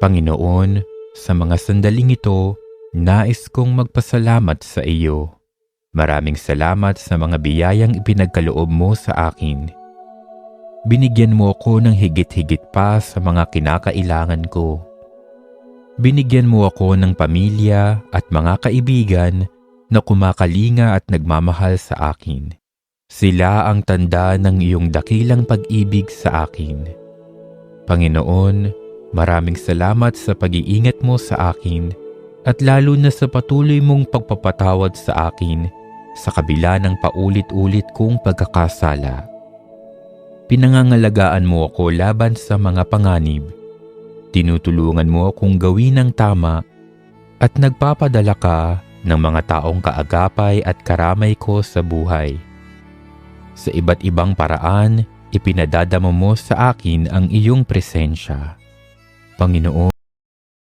Panginoon, sa mga sandaling ito, nais kong magpasalamat sa iyo. Maraming salamat sa mga biyayang ipinagkaloob mo sa akin. Binigyan mo ako ng higit-higit pa sa mga kinakailangan ko. Binigyan mo ako ng pamilya at mga kaibigan na kumakalinga at nagmamahal sa akin. Sila ang tanda ng iyong dakilang pag-ibig sa akin. Panginoon, maraming salamat sa pag-iingat mo sa akin at lalo na sa patuloy mong pagpapatawad sa akin sa kabila ng paulit-ulit kong pagkakasala. Pinangangalagaan mo ako laban sa mga panganib. Tinutulungan mo akong gawin ang tama at nagpapadala ka ng mga taong kaagapay at karamay ko sa buhay. Sa iba't ibang paraan, ipinadadama mo sa akin ang iyong presensya. Panginoon,